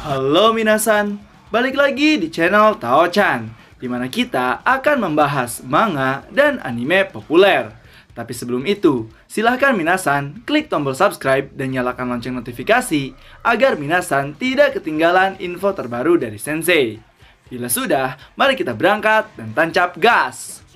Halo minasan, balik lagi di channel Tao-chan, di mana kita akan membahas manga dan anime populer. Tapi sebelum itu, silahkan minasan klik tombol subscribe dan nyalakan lonceng notifikasi agar minasan tidak ketinggalan info terbaru dari Sensei. Bila sudah, mari kita berangkat dan tancap gas!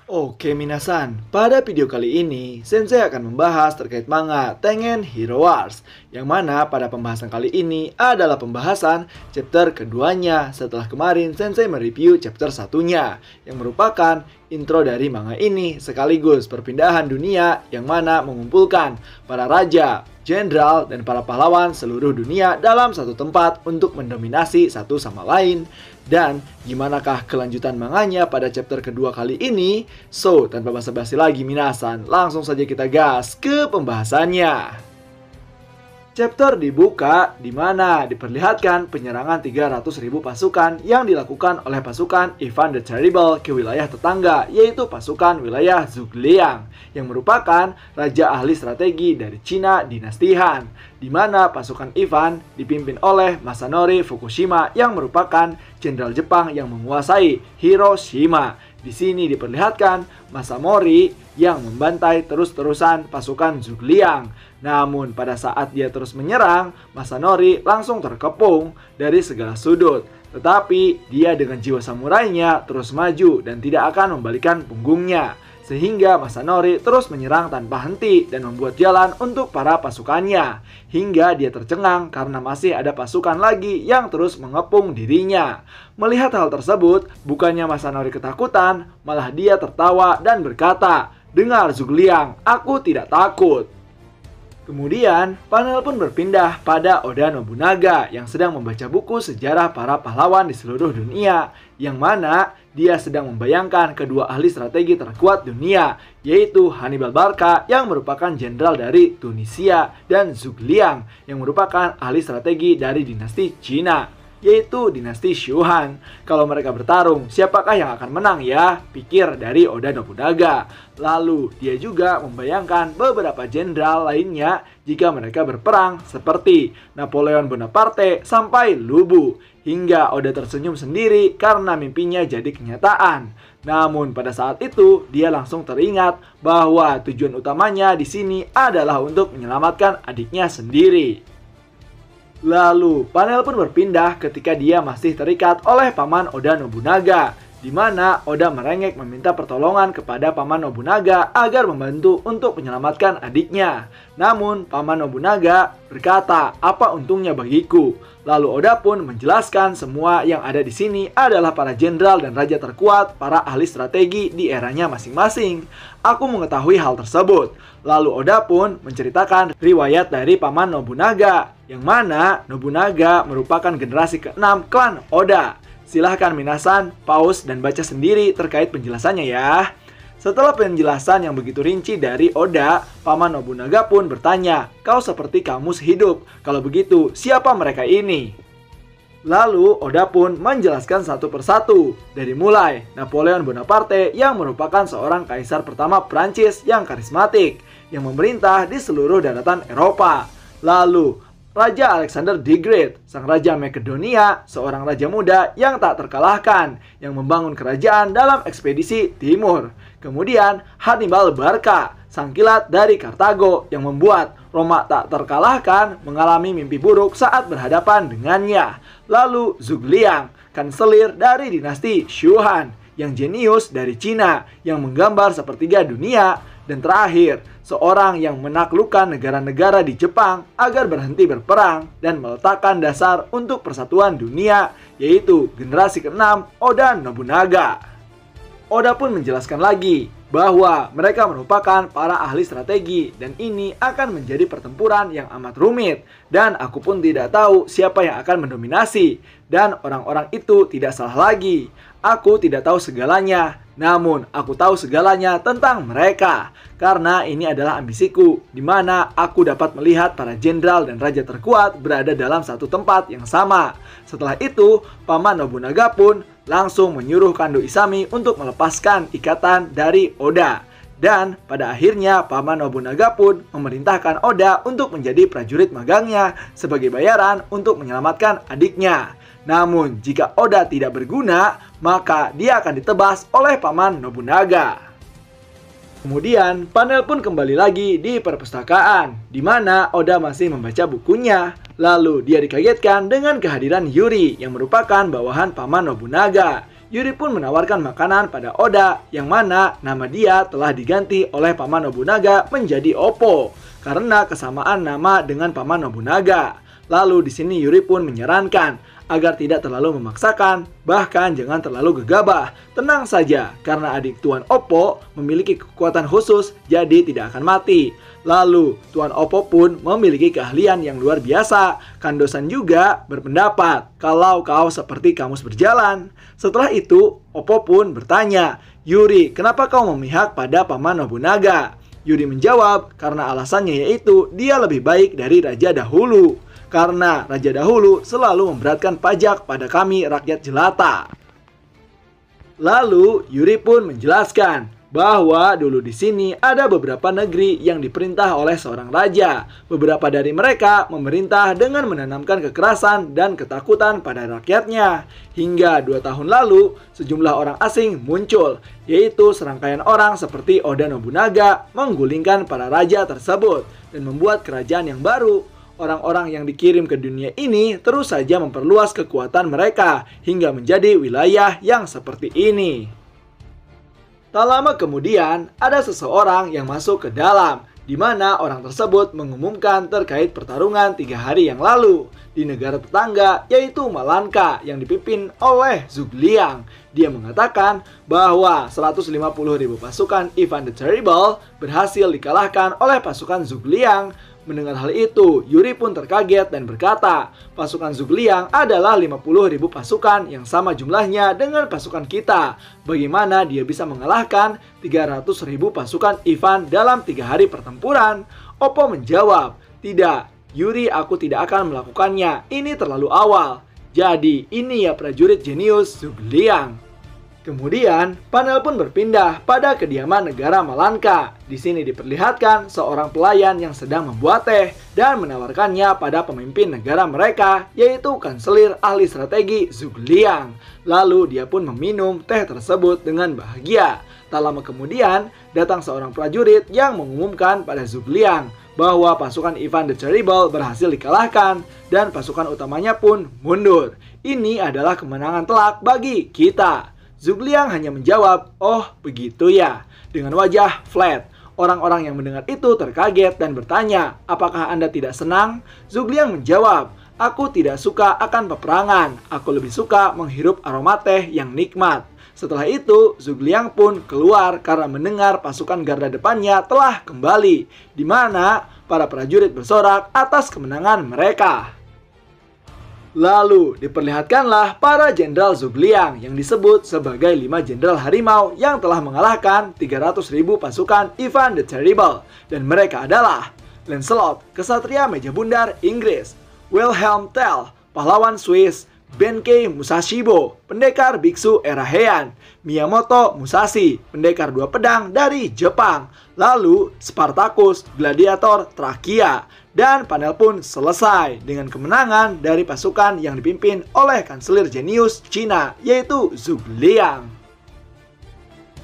Oke minasan, pada video kali ini Sensei akan membahas terkait manga Tengen Hero Wars, yang mana pada pembahasan kali ini adalah pembahasan chapter keduanya setelah kemarin Sensei mereview chapter satunya, yang merupakan intro dari manga ini sekaligus perpindahan dunia yang mana mengumpulkan para raja, jenderal, dan para pahlawan seluruh dunia dalam satu tempat untuk mendominasi satu sama lain. Dan gimanakah kelanjutan manganya pada chapter kedua kali ini? So, tanpa basa-basi lagi minasan, langsung saja kita gas ke pembahasannya. Chapter dibuka di mana diperlihatkan penyerangan 300.000 pasukan yang dilakukan oleh pasukan Ivan the Terrible ke wilayah tetangga, yaitu pasukan wilayah Zhugliang, yang merupakan raja ahli strategi dari Cina dinasti Han, di mana pasukan Ivan dipimpin oleh Masanori Fukushima yang merupakan jenderal Jepang yang menguasai Hiroshima. Di sini diperlihatkan Masamori yang membantai terus-terusan pasukan Zhugliang. Namun pada saat dia terus menyerang, Masanori langsung terkepung dari segala sudut. Tetapi dia dengan jiwa samurainya terus maju dan tidak akan membalikan punggungnya. Sehingga Masanori terus menyerang tanpa henti dan membuat jalan untuk para pasukannya. Hingga dia tercengang karena masih ada pasukan lagi yang terus mengepung dirinya. Melihat hal tersebut, bukannya Masanori ketakutan, malah dia tertawa dan berkata, "Dengar Zhugliang, aku tidak takut." Kemudian, panel pun berpindah pada Oda Nobunaga yang sedang membaca buku sejarah para pahlawan di seluruh dunia, yang mana dia sedang membayangkan kedua ahli strategi terkuat dunia, yaitu Hannibal Barca yang merupakan jenderal dari Tunisia dan Zhugliang yang merupakan ahli strategi dari dinasti Cina, yaitu dinasti Shuhan. Kalau mereka bertarung, siapakah yang akan menang ya? Pikir dari Oda Nobunaga. Lalu dia juga membayangkan beberapa jenderal lainnya jika mereka berperang, seperti Napoleon Bonaparte sampai Lubu. Hingga Oda tersenyum sendiri karena mimpinya jadi kenyataan. Namun pada saat itu dia langsung teringat bahwa tujuan utamanya di sini adalah untuk menyelamatkan adiknya sendiri. Lalu, panel pun berpindah ketika dia masih terikat oleh paman Oda Nobunaga, di mana Oda merengek meminta pertolongan kepada paman Nobunaga agar membantu untuk menyelamatkan adiknya. Namun, paman Nobunaga berkata, "Apa untungnya bagiku?" Lalu Oda pun menjelaskan semua yang ada di sini adalah para jenderal dan raja terkuat, para ahli strategi di eranya masing-masing. Aku mengetahui hal tersebut. Lalu Oda pun menceritakan riwayat dari paman Nobunaga, yang mana Nobunaga merupakan generasi ke-6 klan Oda. Silahkan minasan, pause dan baca sendiri terkait penjelasannya ya. Setelah penjelasan yang begitu rinci dari Oda, paman Nobunaga pun bertanya, "Kau seperti kamus hidup. Kalau begitu, siapa mereka ini?" Lalu Oda pun menjelaskan satu persatu. Dari mulai Napoleon Bonaparte yang merupakan seorang kaisar pertama Prancis yang karismatik, yang memerintah di seluruh daratan Eropa. Lalu Raja Alexander the Great, sang raja Makedonia, seorang raja muda yang tak terkalahkan, yang membangun kerajaan dalam ekspedisi timur. Kemudian Hannibal Barca, sang kilat dari Kartago, yang membuat Roma tak terkalahkan mengalami mimpi buruk saat berhadapan dengannya. Lalu Zhugliang, kanselir dari dinasti Shuhan, yang jenius dari Cina, yang menggambar sepertiga dunia. Dan terakhir, seorang yang menaklukkan negara-negara di Jepang agar berhenti berperang dan meletakkan dasar untuk persatuan dunia, yaitu generasi ke-6 Oda Nobunaga. Oda pun menjelaskan lagi bahwa mereka merupakan para ahli strategi dan ini akan menjadi pertempuran yang amat rumit, dan aku pun tidak tahu siapa yang akan mendominasi, dan orang-orang itu tidak salah lagi. Aku tidak tahu segalanya, namun aku tahu segalanya tentang mereka karena ini adalah ambisiku, di mana aku dapat melihat para jenderal dan raja terkuat berada dalam satu tempat yang sama. Setelah itu, paman Nobunaga pun langsung menyuruh Kando Isami untuk melepaskan ikatan dari Oda. Dan pada akhirnya Paman Nobunaga pun memerintahkan Oda untuk menjadi prajurit magangnya sebagai bayaran untuk menyelamatkan adiknya. Namun jika Oda tidak berguna, maka dia akan ditebas oleh Paman Nobunaga. Kemudian panel pun kembali lagi di perpustakaan, di mana Oda masih membaca bukunya. Lalu dia dikagetkan dengan kehadiran Yuri yang merupakan bawahan Paman Nobunaga. Yuri pun menawarkan makanan pada Oda, yang mana nama dia telah diganti oleh Paman Nobunaga menjadi Oppo karena kesamaan nama dengan Paman Nobunaga. Lalu di sini Yuri pun menyarankan agar tidak terlalu memaksakan, bahkan jangan terlalu gegabah. Tenang saja, karena adik Tuan Oppo memiliki kekuatan khusus, jadi tidak akan mati. Lalu, Tuan Oppo pun memiliki keahlian yang luar biasa. Kandosan juga berpendapat kalau kau seperti kamus berjalan. Setelah itu, Oppo pun bertanya, Yuri, kenapa kau memihak pada Paman Nobunaga? Yuri menjawab, karena alasannya yaitu dia lebih baik dari raja dahulu. Karena raja dahulu selalu memberatkan pajak pada kami rakyat jelata. Lalu Yuri pun menjelaskan bahwa dulu di sini ada beberapa negeri yang diperintah oleh seorang raja. Beberapa dari mereka memerintah dengan menanamkan kekerasan dan ketakutan pada rakyatnya. Hingga 2 tahun lalu, sejumlah orang asing muncul, yaitu serangkaian orang seperti Oda Nobunaga menggulingkan para raja tersebut dan membuat kerajaan yang baru. Orang-orang yang dikirim ke dunia ini terus saja memperluas kekuatan mereka hingga menjadi wilayah yang seperti ini. Tak lama kemudian, ada seseorang yang masuk ke dalam, di mana orang tersebut mengumumkan terkait pertarungan 3 hari yang lalu di negara tetangga, yaitu Malanka yang dipimpin oleh Zhuge Liang. Dia mengatakan bahwa 150.000 pasukan Ivan the Terrible berhasil dikalahkan oleh pasukan Zhuge Liang. Mendengar hal itu, Yuri pun terkaget dan berkata, pasukan Zhuge Liang adalah 50.000 pasukan yang sama jumlahnya dengan pasukan kita. Bagaimana dia bisa mengalahkan 300.000 pasukan Ivan dalam 3 hari pertempuran? Oppo menjawab, tidak, Yuri, aku tidak akan melakukannya. Ini terlalu awal. Jadi, ini ya prajurit jenius Zhuge Liang. Kemudian, panel pun berpindah pada kediaman negara Malanka. Di sini diperlihatkan seorang pelayan yang sedang membuat teh dan menawarkannya pada pemimpin negara mereka, yaitu kanselir ahli strategi Zhuge Liang. Lalu dia pun meminum teh tersebut dengan bahagia. Tak lama kemudian, datang seorang prajurit yang mengumumkan pada Zhuge Liang bahwa pasukan Ivan the Terrible berhasil dikalahkan dan pasukan utamanya pun mundur. Ini adalah kemenangan telak bagi kita. Zhuge Liang hanya menjawab, oh begitu ya, dengan wajah flat. Orang-orang yang mendengar itu terkaget dan bertanya, apakah Anda tidak senang? Zhuge Liang menjawab, aku tidak suka akan peperangan, aku lebih suka menghirup aroma teh yang nikmat. Setelah itu, Zhuge Liang pun keluar karena mendengar pasukan garda depannya telah kembali, di mana para prajurit bersorak atas kemenangan mereka. Lalu diperlihatkanlah para jenderal Zhuge Liang yang disebut sebagai 5 jenderal harimau yang telah mengalahkan 300.000 pasukan Ivan the Terrible. Dan mereka adalah Lancelot, kesatria meja bundar Inggris; Wilhelm Tell, pahlawan Swiss; Benkei Musashibo, pendekar biksu era Heian; Miyamoto Musashi, pendekar 2 pedang dari Jepang; lalu Spartacus, gladiator Trakia. Dan panel pun selesai dengan kemenangan dari pasukan yang dipimpin oleh kanselir jenius Cina, yaitu Zhuge Liang.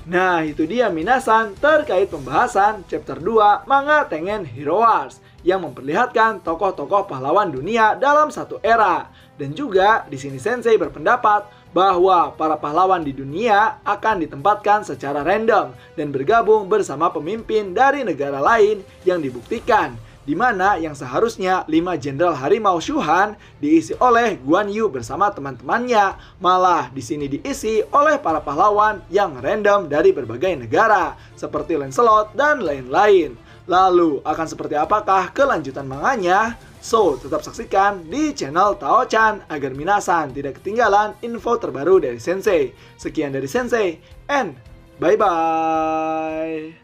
Nah, itu dia minasan terkait pembahasan chapter 2 manga Tengen Hero Wars yang memperlihatkan tokoh-tokoh pahlawan dunia dalam satu era. Dan juga di sini Sensei berpendapat bahwa para pahlawan di dunia akan ditempatkan secara random dan bergabung bersama pemimpin dari negara lain yang dibuktikan, di mana yang seharusnya 5 jenderal harimau Shuhan diisi oleh Guan Yu bersama teman-temannya, malah di sini diisi oleh para pahlawan yang random dari berbagai negara seperti Lancelot dan lain-lain. Lalu akan seperti apakah kelanjutan manganya? So, tetap saksikan di channel Tao-chan agar minasan tidak ketinggalan info terbaru dari Sensei. Sekian dari Sensei, and bye-bye!